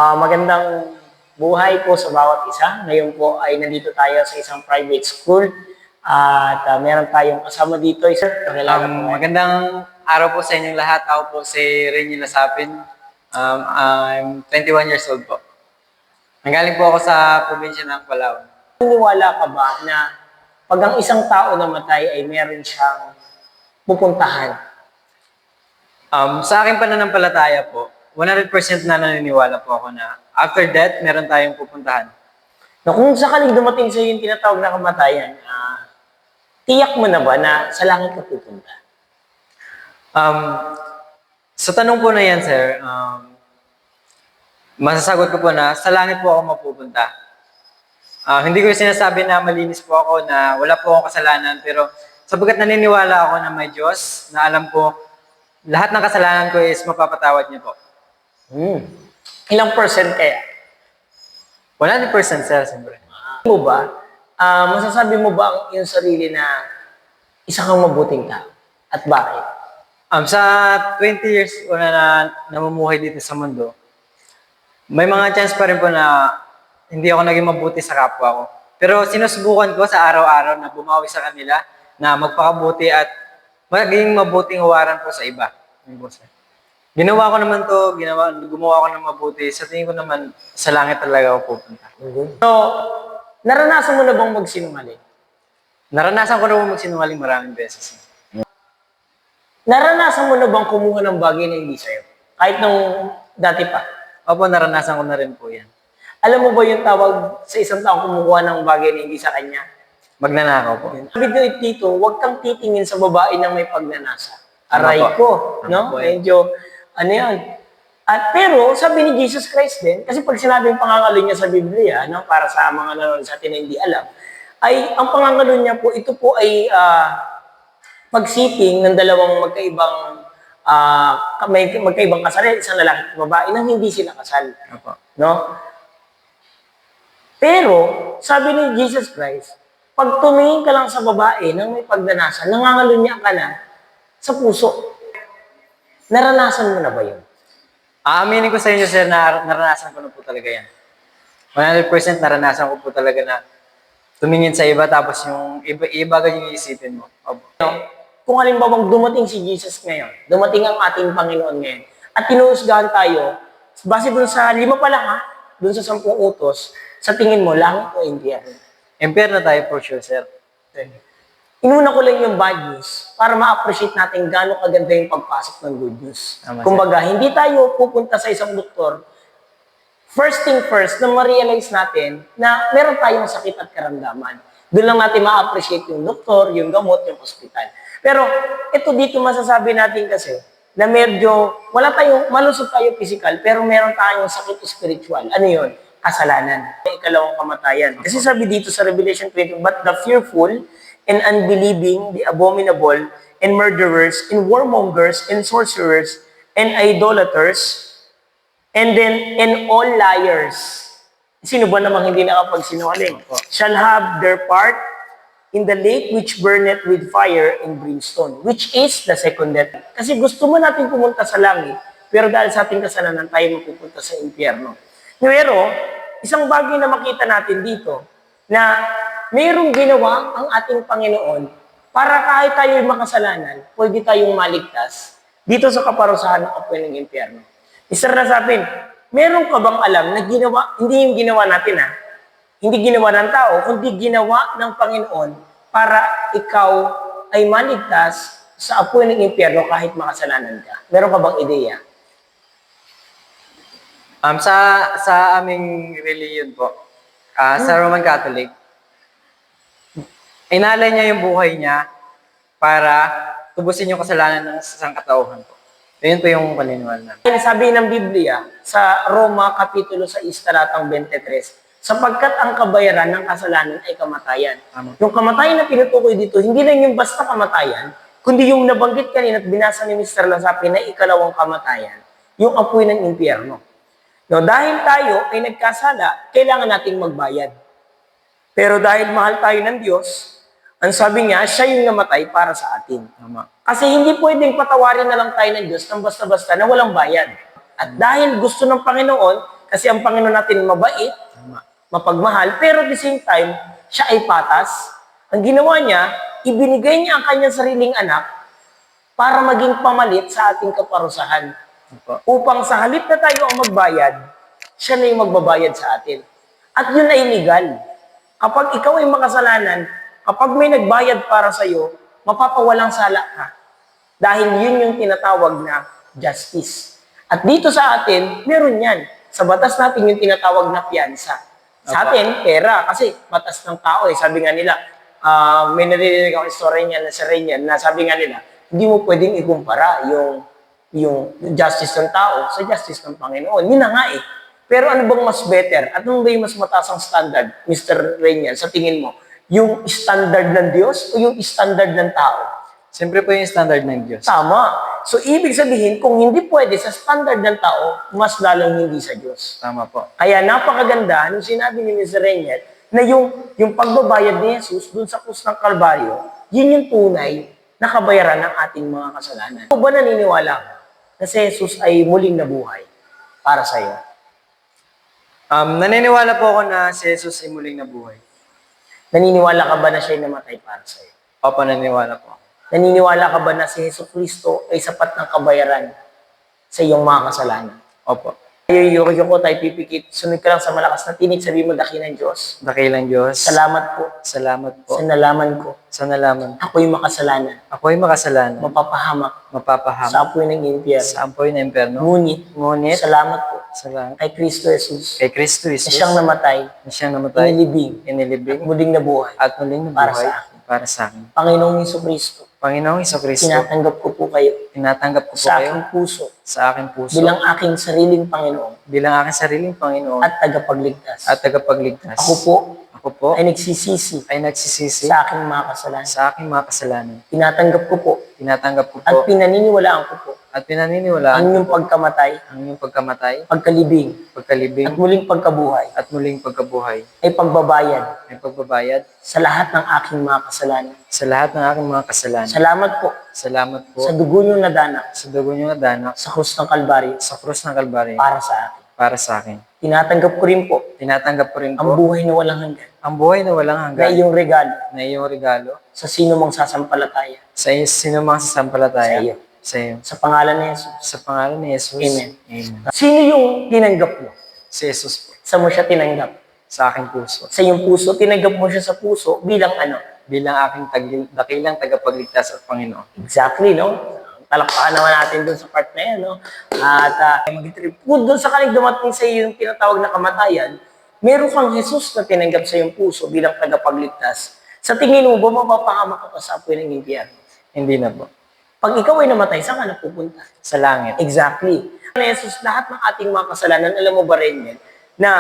Magandang buhay po sa bawat isa. Ngayon po ay nandito tayo sa isang private school at meron tayong kasama dito. Sir, kakilala po kayo. Magandang araw po sa inyong lahat. Ako po si Renny Lasapin. I'm 21 years old po. Nanggaling po ako sa probinsya ng Palawan. Naniniwala ka ba na pag ang isang tao namatay ay meron siyang pupuntahan? Sa aking pananampalataya po, 100% na naniniwala po ako na after death, meron tayong pupuntahan. Na kung sakaling dumating sa iyo yung tinatawag na kamatayan, tiyak mo na ba na sa langit ka pupunta? Sa tanong po na yan, sir, masasagot ko po na sa langit po ako mapupunta. Hindi ko yung sinasabi na malinis po ako, na wala po akong kasalanan, pero sapagkat naniniwala ako na may Diyos, na alam ko, lahat ng kasalanan ko is mapapatawad niya po. Ilang percent kaya? 100% sir, siyempre. Mo ba, masasabi mo ba ang iyong sarili na isa kang mabuting tao? At bakit? Sa 20 years ko na namumuhay dito sa mundo, may mga chance pa rin po na hindi ako naging mabuti sa kapwa ko. Pero sinusubukan ko sa araw-araw na bumawi sa kanila, na magpakabuti at maging mabuting huwaran po sa iba. Yun po, sir. Ginawa ko naman to, gumawa ko ng mabuti. Sa tingin ko naman, sa langit talaga ako pupunta. So, naranasan mo na bang magsinungaling? Naranasan ko na po magsinungaling maraming beses. Naranasan mo na bang kumuha ng bagay na hindi sa'yo? Kahit nung dati pa. Opo, naranasan ko na rin po yan. Alam mo ba yung tawag sa isang taong kumukuha ng bagay na hindi sa kanya? Magnanakaw po. Sabi dito, huwag kang titingin sa babae na may pagnanasa. Aray Ano po? ko, Ano no? po, eh? Medyo, ano yan? At pero, sabi ni Jesus Christ din, kasi pag sinabing pangangalo niya sa Biblia, no, para sa mga nanonood sa atin na hindi alam, ay ang pangangalo niya po, ito po ay pagsiping ng dalawang magkaibang magkaibang kasal, isang lalaki at babae, nang hindi sila kasal. Opo. No? Pero, sabi ni Jesus Christ, pag tumingin ka lang sa babae nang may pagnanasa, nangangalunya ka na sa puso. Naranasan mo na ba yun? Aaminin ko sa inyo, sir, na naranasan ko na po talaga yan. 100% naranasan ko po talaga na tumingin sa iba, tapos yung iba yung iisipin mo. Opo. Kung halimbawa dumating si Jesus ngayon, dumating ang ating Panginoon ngayon, at tinuusgahan tayo, base dun sa 5 pa lang dun sa 10 utos, sa tingin mo, langit o impyerno? Impyerno tayo for sure, sir. Inuna ko lang yung bad news para ma-appreciate natin gaano kaganda yung pagpasok ng good news. Tama, Kumbaga, hindi tayo pupunta sa isang doktor, first thing first, na ma-realize natin na meron tayong sakit at karamdaman. Doon lang natin ma-appreciate yung doktor, yung gamot, yung hospital. Pero ito dito masasabi natin kasi na medyo, malusog tayo physical, pero meron tayong sakit spiritual. Ano yun? Kasalanan. Ikalawang kamatayan. Kasi sabi dito sa Revelation 20, but the fearful and unbelieving, the abominable, and murderers, and warmongers, and sorcerers, and idolaters, and all liars. Sino ba namang hindi nakapagsinungaling? Shall have their part in the lake which burneth with fire and brimstone, which is the second death. Kasi gusto mo natin pumunta sa langit, pero dahil sa ating kasalanan, tayo mapupunta sa impyerno. Pero, isang bagay na makita natin dito, na mayroong ginawa ang ating Panginoon para kahit tayo'y makasalanan, pwede tayong maligtas dito sa kaparusahan ng apoy ng impyerno. Mr. Nasapin, meron ka bang alam na ginawa, hindi yung ginawa natin hindi ginawa ng tao, kundi ginawa ng Panginoon para ikaw ay maligtas sa apoy ng impyerno kahit makasalanan ka. Meron ka bang ideya? Sa aming religion po, sa Roman Catholic, inalay niya yung buhay niya para tubusin yung kasalanan ng isang katauhan po. Yun po yung paniniwala namin. Sabi ng Biblia sa Roma Kapitulo 6, talatang 23, sapagkat ang kabayaran ng kasalanan ay kamatayan. Yung kamatayan na tinutukoy dito, hindi lang yung basta kamatayan, kundi yung nabanggit kanina at binasa ni Mr. Lasapi na ikalawang kamatayan, yung apoy ng impyerno. No, dahil tayo ay nagkasala, kailangan nating magbayad. Pero dahil mahal tayo ng Diyos, ang sabi niya, siya yung namatay para sa atin. Kasi hindi pwedeng patawarin na lang tayo ng Diyos ng basta-basta na walang bayad. At dahil gusto ng Panginoon, Kasi ang Panginoon natin mabait, mapagmahal, pero at the same time, siya ay patas. Ang ginawa niya, ibinigay niya ang kanyang sariling anak para maging pamalit sa ating kaparusahan. Opo. Upang sa halip na tayo ang magbayad, siya na yung magbabayad sa atin. At yun ay legal. Kapag ikaw ay makasalanan, kapag may nagbayad para sa'yo, mapapawalang sala ka. Dahil yun yung tinatawag na justice. At dito sa atin, meron yan. Sa batas natin yung tinatawag na piyansa. Sa atin, pera. Kasi batas ng tao eh. Sabi nga nila, may naririnig ako story niya na sa Renyel na sabi nga nila, hindi mo pwedeng ikumpara yung justice ng tao sa justice ng Panginoon. Yun na nga eh. Pero ano bang mas better? At ano ba yung mas mataas ang standard, Mr. Renyel, sa tingin mo? Yung standard ng Diyos o yung standard ng tao? Siyempre po yung standard ng Diyos. Tama. So, ibig sabihin, kung hindi pwede sa standard ng tao, mas lalong hindi sa Diyos. Tama po. Kaya napakaganda, nung sinabi ni Mr. Renyel, na yung pagbabayad ni Jesus dun sa krus ng Kalbaryo, yun yung tunay na kabayaran ng ating mga kasalanan. O ba naniniwala ka na si Jesus ay muling nabuhay para sa iyo? Naniniwala po ako na si Jesus ay muling nabuhay. Naniniwala ka ba na siya'y namatay para sa iyo? Opo, naniniwala po. Naniniwala ka ba na si Jesus Kristo ay sapat ng kabayaran sa iyong mga kasalanan? Opo. Yung ko tayo pipikit, sunod ka lang sa malakas na tinig, sabi mo, dakilang Diyos. Dakilang Diyos. Salamat po Salamat po. sa nalaman ko. Sa nalaman. Ako'y makasalanan, Ako'y makasalanan. mapapahamak sa Mapapahamak. apoy ng impyerno. Sa ampoy na imperno. Ngunit, salamat po Salamat. kay Kristo Jesus Kay Kristo na Jesus. siyang namatay, Na siyang namatay. inilibing, Inilibing. muling nabuhay. At muling Para nabuhay. sa akin. Para sa akin. Panginoong Hesus Kristo, Panginoong Kristo. tinatanggap ko po kayo Tinatanggap ko po sa kayo aking puso sa aking puso. bilang aking sariling Panginoon bilang aking sariling Panginoon at tagapagligtas. at tagapagligtas. Ako po ay ay nagsisisi nagsisisi sa aking mga kasalanan. sa aking mga kasalanan. Tinatanggap ko po Tinatanggap ko at po pinaniniwalaan ko po at ang pinaniniwalaan inyong pagkamatay, ang inyong pagkamatay, pagkalibing, at pagkalibing, muling pagkabuhay at muling pagkabuhay ay pagbabayad ay pagbabayad sa lahat ng aking mga kasalanan. sa lahat ng aking mga kasalanan. Salamat po Salamat po sa dugo niyong nadanak sa dugo niyo na danak sa krus ng Kalbaryo sa krus ng Kalbaryo para sa akin. para sa akin. Tinatanggap ko rin po Tinatanggap ko rin ang po buhay na walang hanggan ang buhay na walang na hanggan iyong regalo na iyong regalo sa sino mang sasampalataya sa sino mang sasampalataya Sa iyo. sa iyo. sa pangalan ni Jesus. Sa pangalan ni Jesus. Amen. Amen. Sino yung tinanggap mo? Si Jesus po. Sa mo siya tinanggap? Sa aking puso. Sa iyong puso, tinanggap mo siya sa puso bilang ano? Bilang aking dakilang tagapagligtas at Panginoon. Exactly, no? Talakpakan naman natin dun sa part na yan, no? At kung dun sa kanig dumating sa iyo yung tinatawag na kamatayan, meron kang Jesus na tinanggap sa iyong puso bilang tagapagligtas. Sa tingin mo ba mapapahamak ka pa sa apoy ng impyerno? Hindi na po. Pag ikaw ay namatay, saan ka na pupunta? Sa langit. Exactly. Jesus, lahat ng ating mga kasalanan, alam mo ba rin yan, na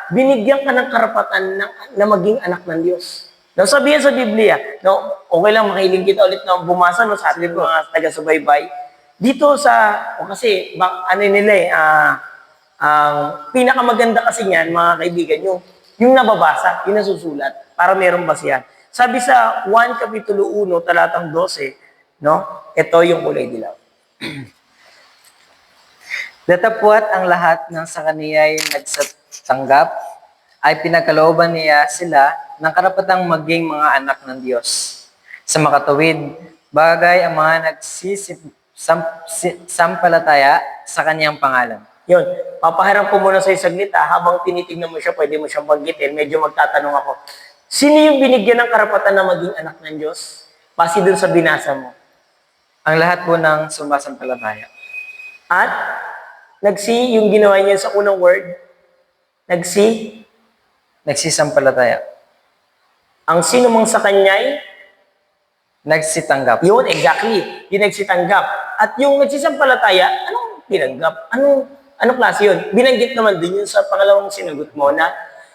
binigyan ka ng karapatan na maging anak ng Diyos. Now, sabihin sa Biblia, no, okay lang makiling kita ulit na bumasa no, sa ating mga taga-subaybay. Dito sa, kasi, ano nila ang pinakamaganda kasi niyan, mga kaibigan, yung nababasa, yung nasusulat, para merong basihan. Sabi sa 1 Kapitulo 1, talatang 12, no, ito yung kulay dilaw. Datapwat ang lahat ng sa kaniya'y nagsatanggap ay pinagkalooban niya sila ng karapatang maging mga anak ng Diyos. Sa makatuwid, bagay ang mga nagsisampalataya sa kaniyang pangalan. Yun, papaharap ko muna sa saglit habang tinitignan mo siya, pwede mo siyang banggitin, medyo magtatanong ako. Sino yung binigyan ng karapatan na maging anak ng Diyos? Base dun sa binasa mo. Ang lahat po ng sumasampalataya. At, yung ginawa niya sa unang word, Nagsisampalataya. ang sino mang sa kanya'y, Nagsitanggap. yun, exactly, yung nagsitanggap. At yung nagsisampalataya, anong tinanggap? Anong klase yun? Binanggit naman din yun sa pangalawang sinagot mo na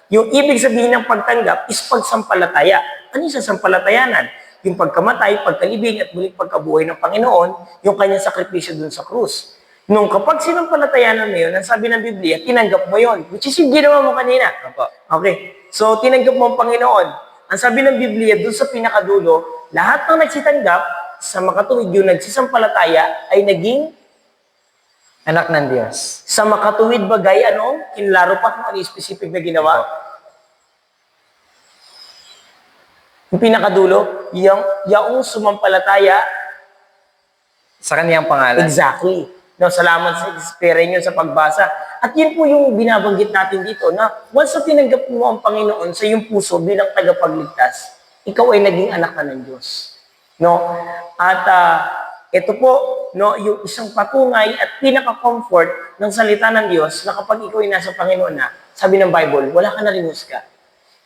yung ibig sabihin ng pagtanggap is pagsampalataya. Ano yung sasampalatayanan? Yung pagkamatay, pagkalibing at muling pagkabuhay ng Panginoon, yung kanyang sakripisyo dun sa krus. Nung kapag sinampalatayanan mo yun, ang sabi ng Biblia, tinanggap mo yun. Which is yung ginawa mo kanina. Opo. Okay. So, tinanggap mo ang Panginoon. Ang sabi ng Biblia, dun sa pinakadulo, lahat ng nagsitanggap, sa makatuwid yung nagsisampalataya, ay naging Anak ng Diyos. Sa makatuwid bagay, ano? Kinlaro pa kung ano yung specific na ginawa. Yung pinakadulo, yung sumampalataya. Sa kaniyang pangalan. Exactly. No, salamat sa experience sa pagbasa. At yun po yung binabanggit natin dito na once na tinanggap mo ang Panginoon sa iyong puso bilang tagapagligtas, ikaw ay naging anak na ng Diyos. No? At ito po, no, yung isang patungay at pinaka-comfort ng salita ng Diyos na kapag ikaw ay nasa Panginoon na, sabi ng Bible, wala ka na rin husga.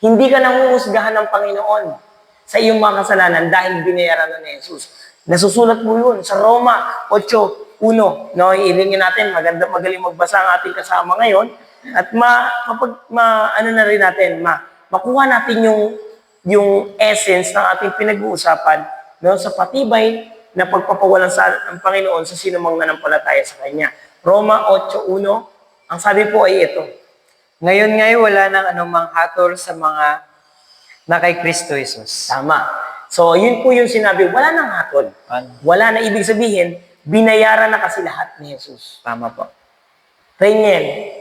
Hindi ka nanguhusgahan ng Panginoon sa iyong mga kasalanan dahil binayaran na ni Jesus. Nasusulat mo yun sa Roma 8:1. No, iilingin natin, magaling magbasa ang ating kasama ngayon at makuha natin yung essence ng ating pinag-uusapan, no, sa patibay na pagpapawalan ng Panginoon sa sinumang nanampalataya sa Kanya. Roma 8:1, ang sabi po ay ito. Ngayon ngay wala nang anumang hatol sa mga na kay Kristo Jesus. Tama. So, yun po yung sinabi, wala nang hatol. Wala na, ibig sabihin, binayaran na kasi lahat ni Jesus. Tama po. Rainiel,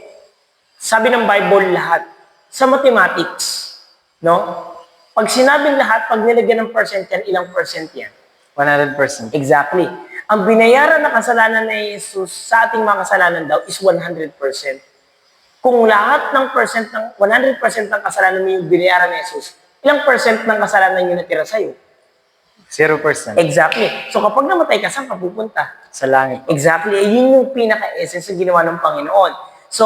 sabi ng Bible lahat. Sa mathematics, no? Pag sinabing lahat, pag nilagyan ng percent yan, ilang percent yan? 100%. Exactly. Ang binayaran na kasalanan ni Jesus sa ating mga kasalanan daw is 100%. Kung lahat ng 100% ng kasalanan mo yung binayaran ni Jesus, ilang percent ng kasalanan yung natira sa'yo? 0%. Exactly. So kapag namatay ka, saan ka pupunta? Sa langit. Exactly. Yun yung pinaka-essence na ginawa ng Panginoon. So,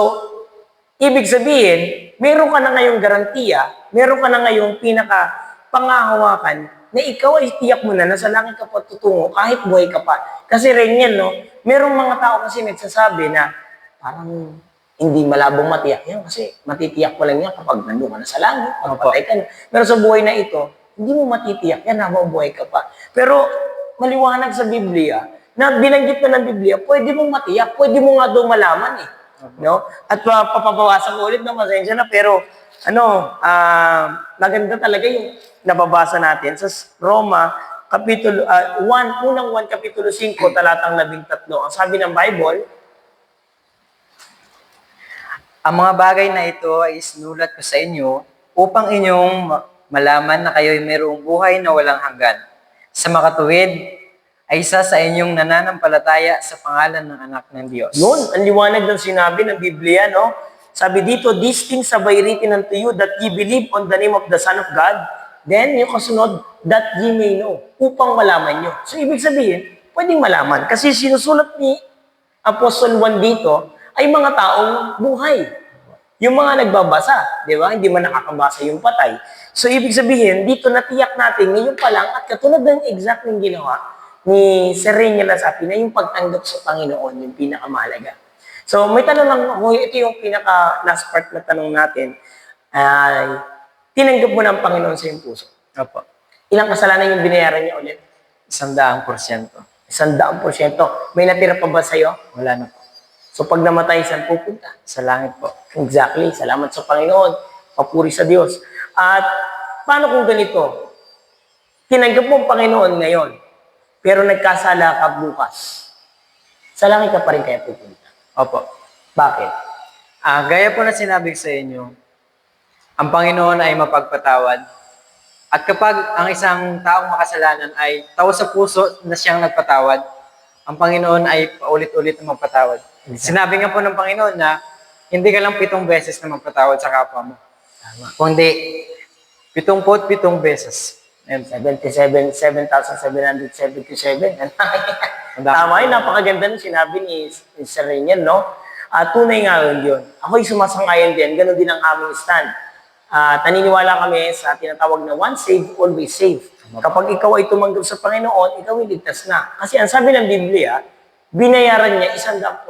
ibig sabihin, meron ka na ngayong garantiya, meron ka na ngayong pinaka-pangahawakan na ikaw ay tiyak mo na nasa langit ka pa tutungo kahit buhay ka pa. Kasi rin yan, no? Merong mga tao kasi nagsasabi na parang hindi malabong matiyak yan kasi matitiyak ko lang yan kapag nandun ka na sa langit, pagpatay ka na. Pero sa buhay na ito, hindi mo matitiyak yan habang buhay ka pa. Pero maliwanag sa Biblia na binanggit na ng Biblia, pwede mong matiyak, pwede mo nga daw malaman eh. No? At papabawasan ko ulit ng pasensya na, pero maganda talaga yung nababasa natin sa Roma, Kapitulo 1, unang 1, Kapitulo 5, talatang 13. Ang sabi ng Bible, ang mga bagay na ito ay isinulat ko sa inyo upang inyong malaman na kayo'y mayroong buhay na walang hanggan. Sa makatuwid ay isa sa inyong nananampalataya sa pangalan ng anak ng Diyos. yun, ang liwanag ng sinabi ng Biblia, no? Sabi dito, these things have I written unto you that ye believe on the name of the Son of God, then yung kasunod, that ye may know, upang malaman nyo. So, ibig sabihin, pwedeng malaman. Kasi sinusulat ni Apostol Juan dito, ay mga taong buhay. Yung mga nagbabasa, di ba? Hindi man nakakabasa yung patay. So, ibig sabihin, dito natiyak natin, ngayon pa lang, at katulad ng exact ng ginawa ni Sir Reniel Lasapi, na yung pagtanggap sa Panginoon, yung pinakamahalaga. So, may tanong lang ako, ito yung pinaka-last part na tanong natin, ay, tinanggap mo ng Panginoon sa iyong puso. Opo. Ilang kasalanan yung binayaran niya ulit? 100%. 100%. May natira pa ba sa'yo? Wala na po. So, pag namatay, saan pupunta? Sa langit po. Exactly. Salamat sa Panginoon. Papuri sa Diyos. At paano kung ganito? Tinanggap mo ang Panginoon ngayon, pero nagkasala ka bukas. Sa langit ka pa rin kaya pupunta. Opo. Bakit? Gaya po na sinabi ko sa inyo, ang Panginoon ay mapagpatawad. At kapag ang isang taong makasalanan ay taos sa puso na siyang nagpatawad, ang Panginoon ay paulit-ulit na magpatawad. Sinabi nga po ng Panginoon na hindi ka lang 7 beses na magpatawad sa kapwa mo. Tama. Kundi 77 beses. And 7,777. Tama yun, napakaganda ng sinabi ni Sir Reniel, no? Tunay nga yun. Ako'y sumasangayon din, ganun din ang aming stand. Naniniwala kami sa tinatawag na once saved, always saved. Kapag ikaw ay tumanggap sa Panginoon, ikaw ay ligtas na. Kasi ang sabi ng Biblia, binayaran niya 100%.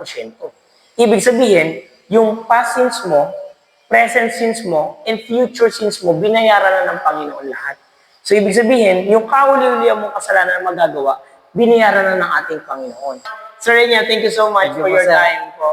Ibig sabihin, yung past sins mo, present sins mo, and future sins mo, binayaran na ng Panginoon lahat. So, ibig sabihin, yung kauli-ulian mong kasalanan na magagawa, binayaran na ng ating Panginoon. Sir Reniel, thank you so much for your time po.